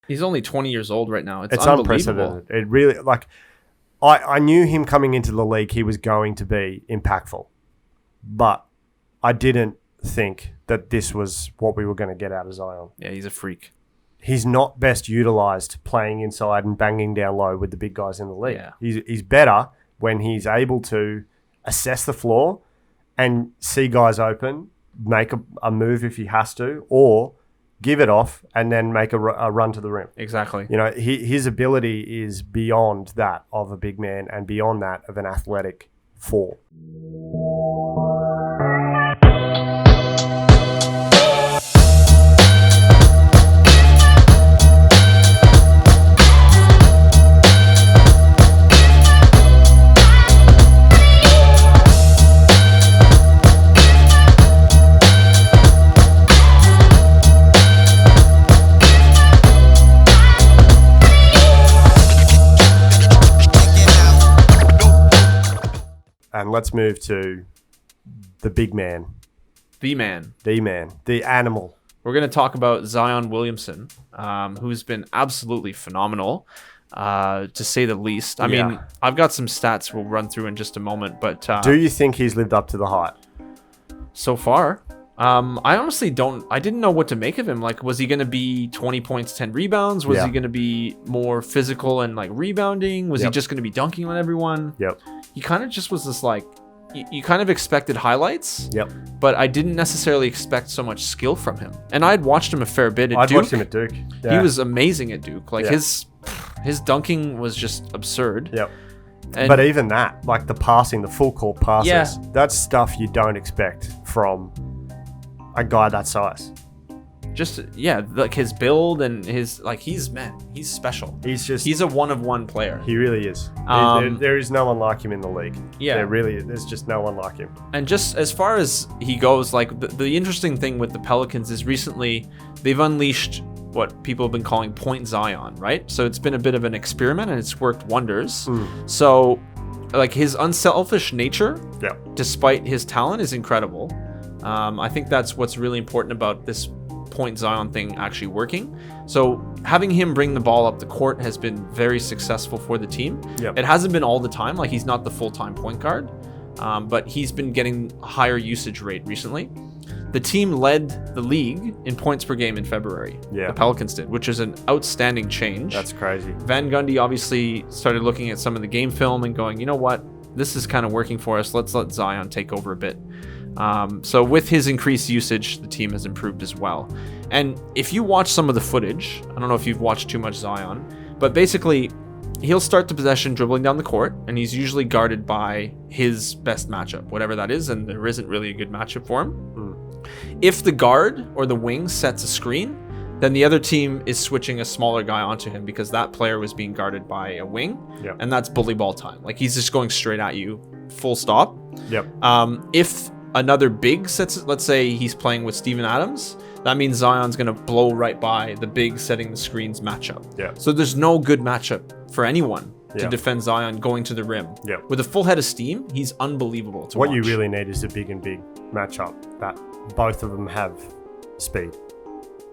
He's only 20 years old right now. It's unprecedented. unbelievable. It really, like, I knew him coming into the league, he was going to be impactful. But I didn't think that this was what we were going to get out of Zion. Yeah, he's a freak. He's not best utilized playing inside and banging down low with the big guys in the league. Yeah. He's better when he's able to assess the floor and see guys open, make a move if he has to, or give it off and then make a run to the rim. Exactly. You know, his ability is beyond that of a big man and beyond that of an athletic 4. And let's move to the big man. The man. The man. The animal. We're going to talk about Zion Williamson, who's been absolutely phenomenal, to say the least. I mean, I've got some stats we'll run through in just a moment, but... do you think he's lived up to the hype? So far, I honestly don't... I didn't know what to make of him. Like, was he going to be 20 points, 10 rebounds? Was he going to be more physical and, like, rebounding? Was he just going to be dunking on everyone? Yep. He kind of just was this, like... You kind of expected highlights, yep, but I didn't necessarily expect so much skill from him. And I'd watched him a fair bit at Duke. I'd watched him at Duke. Yeah. He was amazing at Duke. Like his dunking was just absurd. Yep. And but even that, like the passing, the full court passes, that's stuff you don't expect from a guy that size. Just like his build and his he's special. He's a one-of-one player. He really is. There is no one like him in the league. Yeah, there's just no one like him. And just as far as he goes, like the interesting thing with the Pelicans is recently they've unleashed what people have been calling Point Zion, right? So it's been a bit of an experiment and it's worked wonders. So like his unselfish nature, despite his talent, is incredible. I think that's what's really important about this Point Zion thing actually working. So having him bring the ball up the court has been very successful for the team. It hasn't been all the time, like he's not the full-time point guard, but he's been getting a higher usage rate recently. The team led the league in points per game in February. The Pelicans did, which is an outstanding change. That's crazy. Van Gundy obviously started looking at some of the game film and going, you know what, this is kind of working for us. Let's let Zion take over a bit. So with his increased usage, the team has improved as well. And if you watch some of the footage, I don't know if you've watched too much Zion, but basically he'll start the possession dribbling down the court, and he's usually guarded by his best matchup, whatever that is, and there isn't really a good matchup for him. If the guard or the wing sets a screen, then the other team is switching a smaller guy onto him because that player was being guarded by a wing, and that's bully ball time. Like he's just going straight at you, full stop. If another big sets, let's say he's playing with Steven Adams, that means Zion's going to blow right by the big setting the screens matchup. So there's no good matchup for anyone to defend Zion going to the rim. With a full head of steam, he's unbelievable to watch. What you really need is a big and big matchup that both of them have speed.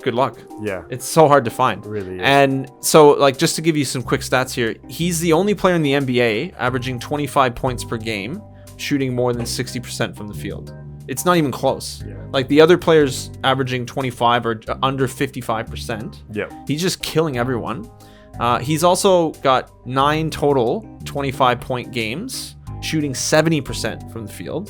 Good luck. Yeah. It's so hard to find. It really is. And so, like, just to give you some quick stats here, he's the only player in the NBA averaging 25 points per game, shooting more than 60% from the field. It's not even close. Like the other players averaging 25 or under 55%. He's just killing everyone. He's also got 9 total 25-point games, shooting 70% from the field.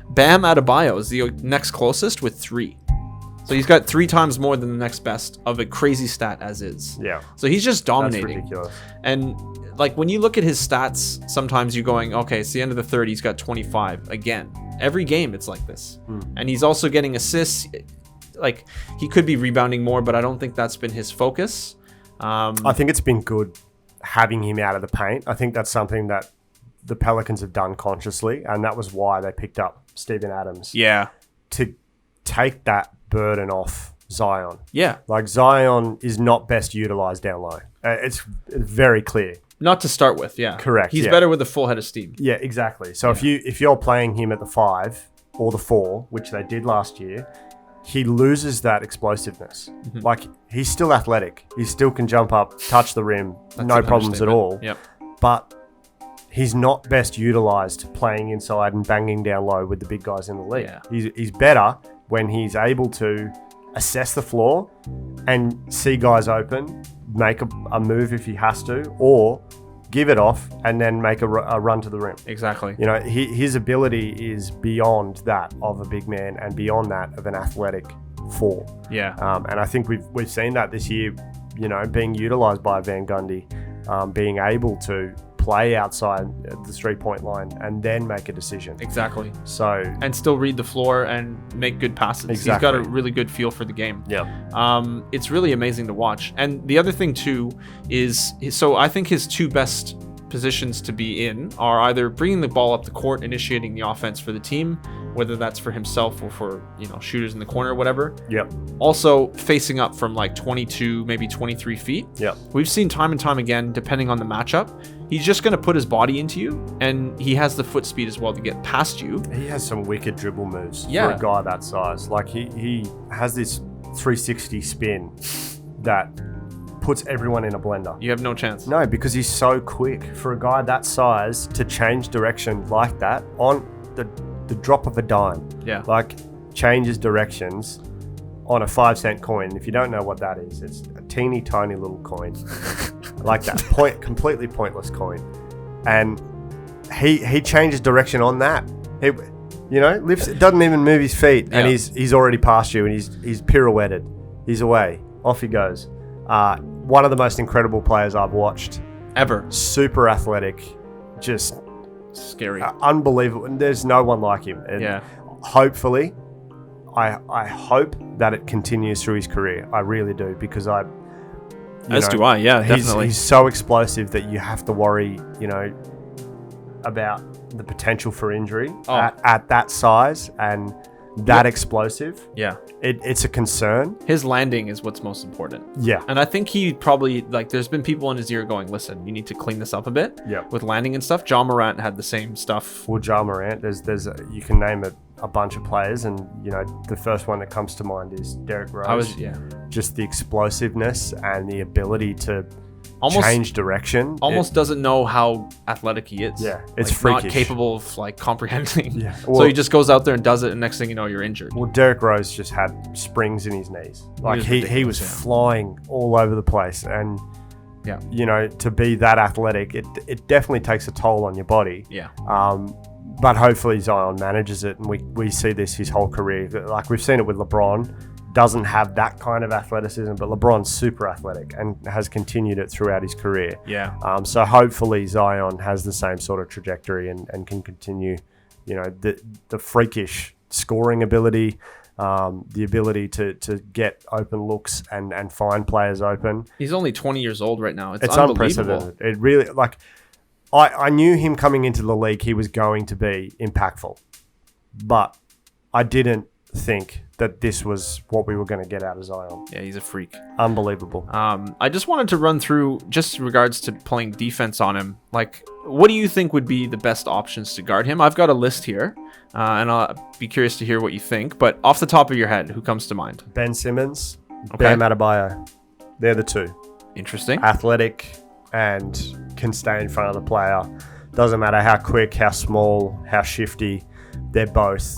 Bam Adebayo is the next closest with 3. So he's got 3 times more than the next best of a crazy stat as is. So he's just dominating. That's ridiculous. And like when you look at his stats, sometimes you're going, okay, it's the end of the third, he's got 25 again. Every game it's like this. And he's also getting assists. Like he could be rebounding more, but I don't think that's been his focus. I think it's been good having him out of the paint. I think that's something that the Pelicans have done consciously, and that was why they picked up Steven Adams. To take that burden off Zion. Like Zion is not best utilized down low. It's very clear. Not to start with, Correct. He's better with a full head of steam. Exactly. So if you're playing him at the 5 or the 4, which they did last year, he loses that explosiveness. Like, he's still athletic. He still can jump up, touch the rim, no problems at all. Yep. But he's not best utilized playing inside and banging down low with the big guys in the league. Yeah. He's better when he's able to assess the floor and see guys open, make a move if he has to, or give it off and then make a run to the rim. Exactly. You know, his ability is beyond that of a big man and beyond that of an athletic 4. Yeah. And I think we've seen that this year, you know, being utilized by Van Gundy, being able to play outside the 3-point line and then make a decision. Exactly. So, and still read the floor and make good passes. Exactly. He's got a really good feel for the game. Yeah. It's really amazing to watch. And the other thing too is, so I think his 2 best positions to be in are either bringing the ball up the court, initiating the offense for the team, whether that's for himself or for, you know, shooters in the corner or whatever. Yep. Also facing up from like 22, maybe 23 feet. Yep. We've seen time and time again, depending on the matchup, he's just going to put his body into you, and he has the foot speed as well to get past you. He has some wicked dribble moves Yeah. for a guy that size. Like, he has this 360 spin that puts everyone in a blender. You have no chance. No, because he's so quick. For a guy that size to change direction like that on the drop of a dime. Yeah. Like, changes directions on a 5-cent coin. If you don't know what that is, it's a teeny tiny little coin. Like that. Completely pointless coin. And he changes direction on that. He, you know, doesn't even move his feet, and he's already past you, and he's pirouetted. He's away. Off he goes. One of the most incredible players I've watched ever. Super athletic, just scary, unbelievable. And there's no one like him. And hopefully, I hope that it continues through his career. I really do, because do I. Yeah, definitely. He's so explosive that you have to worry, you know, about the potential for injury at that size and that explosive. Yeah. It's a concern. His landing is what's most important. Yeah. And I think he probably, like, there's been people in his ear going, listen, you need to clean this up a bit. Yeah. With landing and stuff. Ja Morant had the same stuff. Well, Ja Morant, you can name a bunch of players, and, you know, the first one that comes to mind is Derrick Rose. Just the explosiveness and the ability to change direction. Doesn't know how athletic he is. Yeah, it's like, freakish. Not capable of, like, comprehending. Yeah. So he just goes out there and does it, and next thing you know, you're injured. Well, Derrick Rose just had springs in his knees. Like, he was flying all over the place, and you know, to be that athletic, it definitely takes a toll on your body. Yeah. But hopefully Zion manages it, and we see this his whole career. Like, we've seen it with LeBron. Doesn't have that kind of athleticism, but LeBron's super athletic and has continued it throughout his career. Yeah. So hopefully Zion has the same sort of trajectory and can continue, you know, the freakish scoring ability, the ability to get open looks and find players open. He's only 20 years old right now. It's unprecedented. It really, like, I knew him coming into the league, he was going to be impactful, but I didn't think that this was what we were going to get out of Zion. Yeah, he's a freak. Unbelievable. I just wanted to run through, just in regards to playing defense on him, like, what do you think would be the best options to guard him? I've got a list here, and I'll be curious to hear what you think, but off the top of your head, who comes to mind? Ben Simmons, Bam Adebayo. They're the two. Interesting. Athletic and can stay in front of the player. Doesn't matter how quick, how small, how shifty, they're both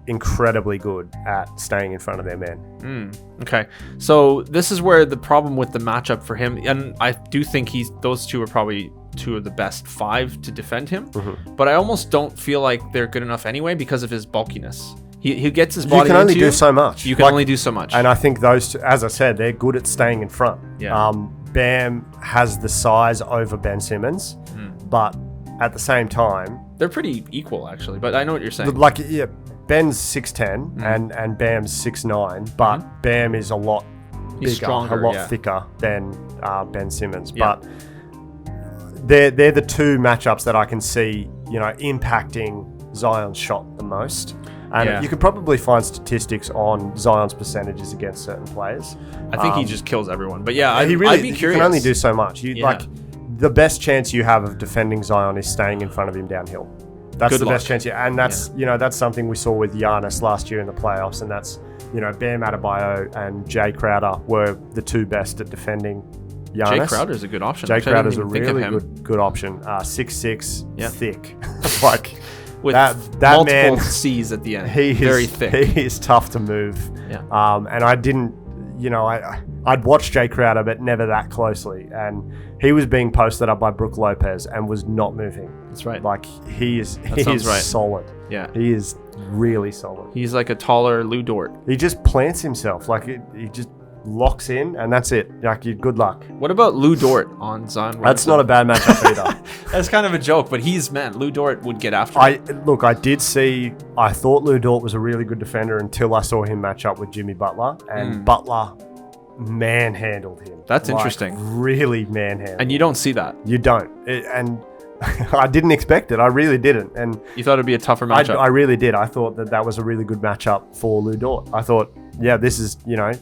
incredibly good at staying in front of their men. Okay, so this is where the problem with the matchup for him, and I do think those two are probably two of the best 5 to defend him, but I almost don't feel like they're good enough anyway because of his bulkiness. He gets his body. You can only do so much. You can only do so much. And I think those two, as I said, they're good at staying in front. Yeah. Bam has the size over Ben Simmons, but at the same time, they're pretty equal actually. But I know what you're saying. Like, yeah, Ben's 6'10" and Bam's 6'9", but Bam is a lot bigger, stronger, a lot thicker than Ben Simmons. Yeah. But they're the two matchups that I can see, you know, impacting Zion's shot the most. And you can probably find statistics on Zion's percentages against certain players. I think he just kills everyone. But yeah, I'd be curious. You can only do so much. Like, the best chance you have of defending Zion is staying in front of him downhill. That's the best chance. And that's, that's something we saw with Giannis last year in the playoffs. And that's, Bam Adebayo and Jay Crowder were the two best at defending Giannis. Jay Crowder's a good option. Jay Crowder's a really good option. 6'6", thick. Like with that multiple man, C's at the end. Very thick. He is tough to move. Yeah. And I didn't, I'd watched Jay Crowder, but never that closely. And he was being posted up by Brook Lopez and was not moving. That's right. Like he is solid. Yeah. He is really solid. He's like a taller Lou Dort. He just plants himself. Like he just locks in and that's it. Like good luck. What about Lou Dort on Zion Williamson? That's not a bad matchup either. That's kind of a joke, but Lou Dort would get after him. I thought Lou Dort was a really good defender until I saw him match up with Jimmy Butler, and Butler manhandled him. That's interesting. Really manhandled. And you don't see that. You don't. And I didn't expect it. I really didn't. And you thought it'd be a tougher matchup. I really did. I thought that was a really good matchup for Lou Dort. I thought, this is,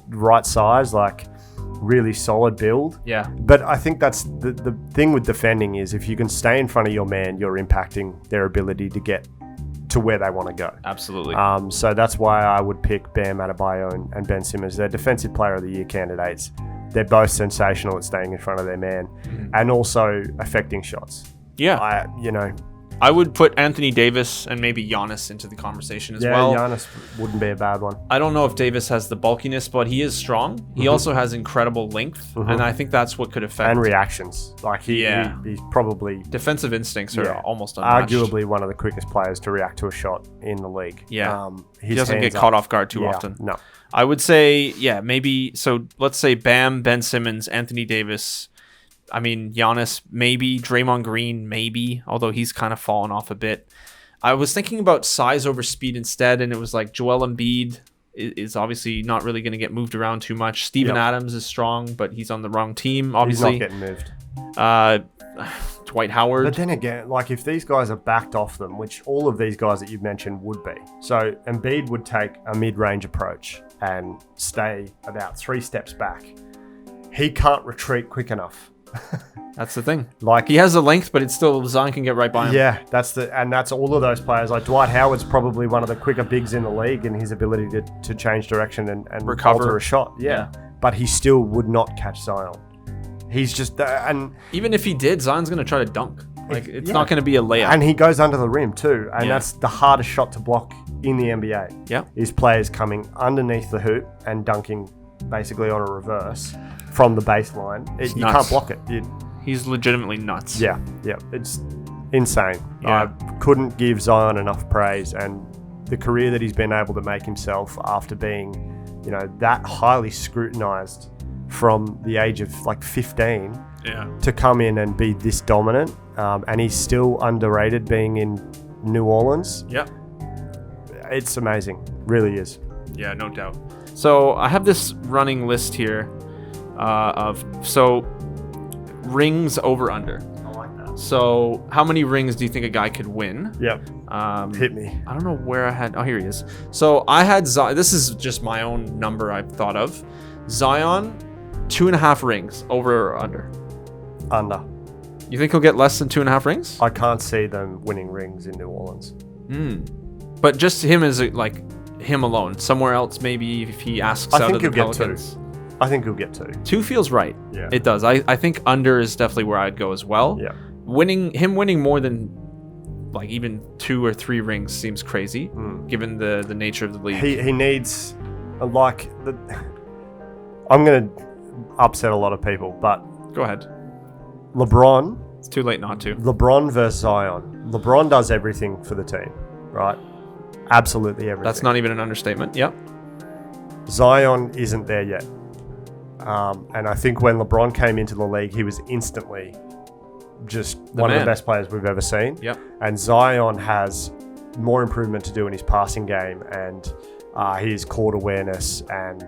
right size, like really solid build. Yeah. But I think that's the thing with defending is if you can stay in front of your man, you're impacting their ability to get to where they want to go. Absolutely. So that's why I would pick Bam Adebayo and Ben Simmons. They're Defensive Player of the Year candidates. They're both sensational at staying in front of their man and also affecting shots. Yeah. I would put Anthony Davis and maybe Giannis into the conversation as well. Yeah, Giannis wouldn't be a bad one. I don't know if Davis has the bulkiness, but he is strong. He also has incredible length, and I think that's what could affect. And reactions. Like he's probably... Defensive instincts are almost unmatched. Arguably one of the quickest players to react to a shot in the league. Yeah. He doesn't get caught off guard too often. No. I would say, maybe... So let's say Bam, Ben Simmons, Anthony Davis... I mean, Giannis, maybe. Draymond Green, maybe. Although he's kind of fallen off a bit. I was thinking about size over speed instead, and it was like Joel Embiid is obviously not really going to get moved around too much. Steven Adams is strong, but he's on the wrong team, obviously. He's not getting moved. Dwight Howard. But then again, like if these guys are backed off them, which all of these guys that you've mentioned would be. So Embiid would take a mid-range approach and stay about 3 steps back. He can't retreat quick enough. That's the thing. Like he has the length, but it's still Zion can get right by him. Yeah, that's all of those players. Like Dwight Howard's probably one of the quicker bigs in the league, and his ability to change direction and recover a shot. Yeah, but he still would not catch Zion. He's just and even if he did, Zion's going to try to dunk. Like it's not going to be a layup. And he goes under the rim too, and that's the hardest shot to block in the NBA. Yeah, is players coming underneath the hoop and dunking basically on a reverse from the baseline. You can't block it. He's legitimately nuts. Yeah. It's insane. Yeah. I couldn't give Zion enough praise, and the career that he's been able to make himself after being, that highly scrutinized from the age of like 15 to come in and be this dominant. And he's still underrated being in New Orleans. Yeah. It's amazing. Really is. Yeah, no doubt. So I have this running list here of rings over under. I like that. So how many rings do you think a guy could win? Yep. Hit me. I don't know where I had. Oh, here he is. So I had Zion. This is just my own number I thought of. Zion, 2.5 rings, over or under? Under. You think he'll get less than 2.5 rings? I can't see them winning rings in New Orleans. But just him as him alone. Somewhere else, maybe if he asks out of the Pelicans. I think he'll get 2. 2 feels right. Yeah. It does. I think under is definitely where I'd go as well. Yeah. Winning more than like even 2 or 3 rings seems crazy, given the nature of the league. He needs I'm going to upset a lot of people, but go ahead. LeBron. It's too late not to. LeBron versus Zion. LeBron does everything for the team, right? Absolutely everything. That's not even an understatement. Yep. Zion isn't there yet. And I think when LeBron came into the league, he was instantly just one of the best players we've ever seen. Yep. And Zion has more improvement to do in his passing game and his court awareness and,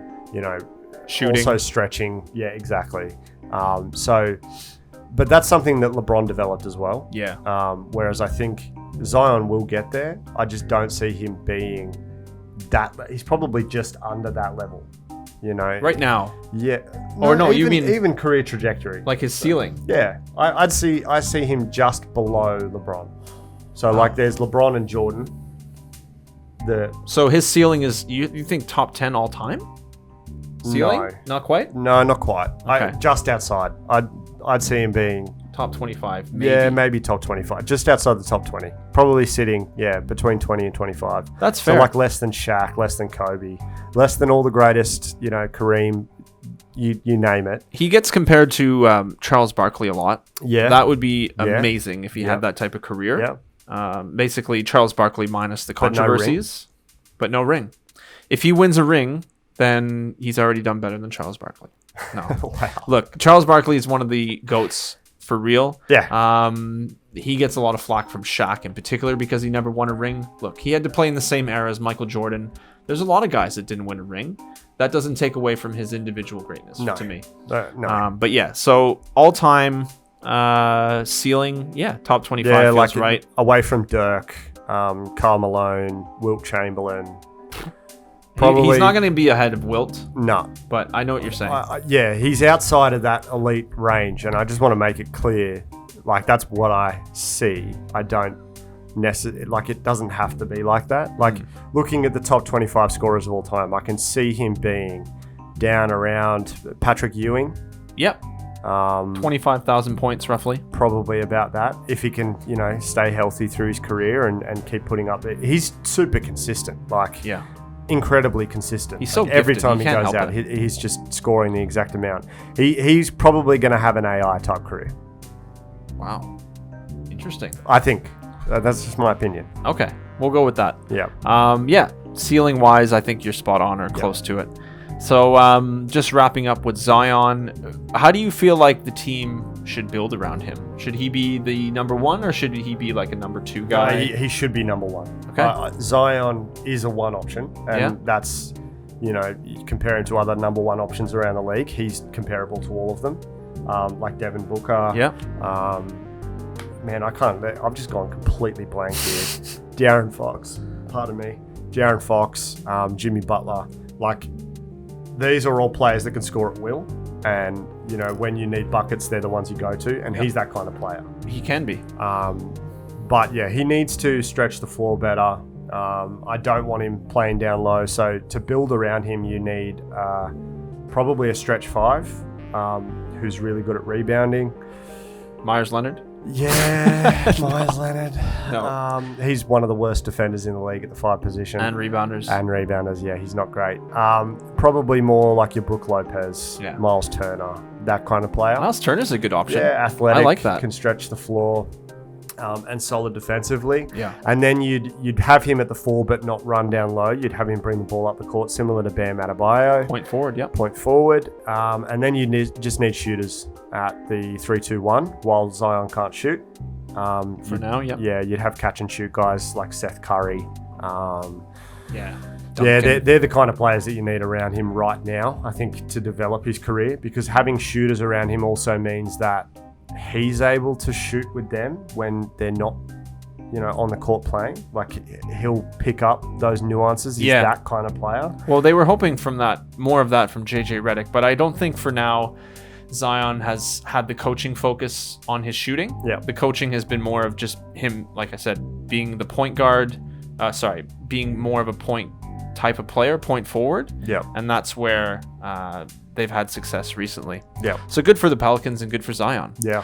shooting. Also stretching. Yeah, exactly. But that's something that LeBron developed as well. Yeah. Whereas I think Zion will get there. I just don't see him being that. He's probably just under that level. Right now. Yeah. You mean even career trajectory, like his ceiling? Yeah, I see him just below LeBron. So like there's LeBron and Jordan. So his ceiling is, you think top 10 all time? Ceiling? No. Not quite? No, not quite. Okay. Just outside. I'd see him being top 25, maybe. Yeah, maybe top 25. Just outside the top 20. Probably sitting, between 20 and 25. That's fair. So like less than Shaq, less than Kobe, less than all the greatest, Kareem, you name it. He gets compared to Charles Barkley a lot. Yeah. That would be amazing if he had that type of career. Yeah. Basically, Charles Barkley minus the controversies, but no ring. If he wins a ring, then he's already done better than Charles Barkley. No. Wow. Look, Charles Barkley is one of the GOATs for real. Yeah. He gets a lot of flack from Shaq in particular because he never won a ring. Look, he had to play in the same era as Michael Jordan. There's a lot of guys that didn't win a ring. That doesn't take away from his individual greatness to me. No. But yeah, so all-time ceiling, top 25 feels right. Away from Dirk, Karl Malone, Wilt Chamberlain. Probably, he's not going to be ahead of Wilt. No. But I know what you're saying. He's outside of that elite range, and I just want to make it clear, like, that's what I see. I don't necessarily, like, it doesn't have to be like that. Like, looking at the top 25 scorers of all time, I can see him being down around Patrick Ewing. Yep. 25,000 points, roughly. Probably about that. If he can, stay healthy through his career and keep putting up there. He's super consistent. Like, incredibly consistent. He's so every gifted. time he goes out, he's just scoring the exact amount. He's probably going to have an AI type career. Wow, interesting. I think that's just my opinion. Okay, we'll go with that. Yeah. Ceiling wise, I think you're spot on or close to it. So just wrapping up with Zion, how do you feel like the team should build around him? Should he be the number one or should he be like a number two guy? He should be number one. Okay. Zion is a one option, and that's, comparing to other number one options around the league, he's comparable to all of them. Like Devin Booker. Yeah. Man, I've just gone completely blank here. De'Aaron Fox. Pardon me. De'Aaron Fox, Jimmy Butler. Like, these are all players that can score at will. And, when you need buckets, they're the ones you go to. And he's that kind of player. He can be. But, he needs to stretch the floor better. I don't want him playing down low. So, to build around him, you need probably a stretch five who's really good at rebounding. Myers Leonard? Yeah, Myers Leonard. No. He's one of the worst defenders in the league at the 5 position. And rebounders. He's not great. Probably more like your Brook Lopez, Miles Turner, that kind of player. Miles Turner's a good option. Yeah, athletic. I like that. Can stretch the floor. And solid defensively. Yeah. And then you'd have him at the 4 but not run down low. You'd have him bring the ball up the court, similar to Bam Adebayo. Point forward, yep. Point forward. And then you just need shooters at the 3-2-1 while Zion can't shoot. For now, yep. Yeah, you'd have catch and shoot guys like Seth Curry. Yeah, they're the kind of players that you need around him right now, I think, to develop his career, because having shooters around him also means that he's able to shoot with them when they're not, on the court playing. Like, he'll pick up those nuances. He's that kind of player. Well, they were hoping more of that from JJ Redick, but I don't think for now Zion has had the coaching focus on his shooting. Yeah. The coaching has been more of just him, like I said, being the point guard, being more of a point type of player, point forward. Yeah. And that's where they've had success recently. Yeah. So good for the Pelicans and good for Zion. Yeah.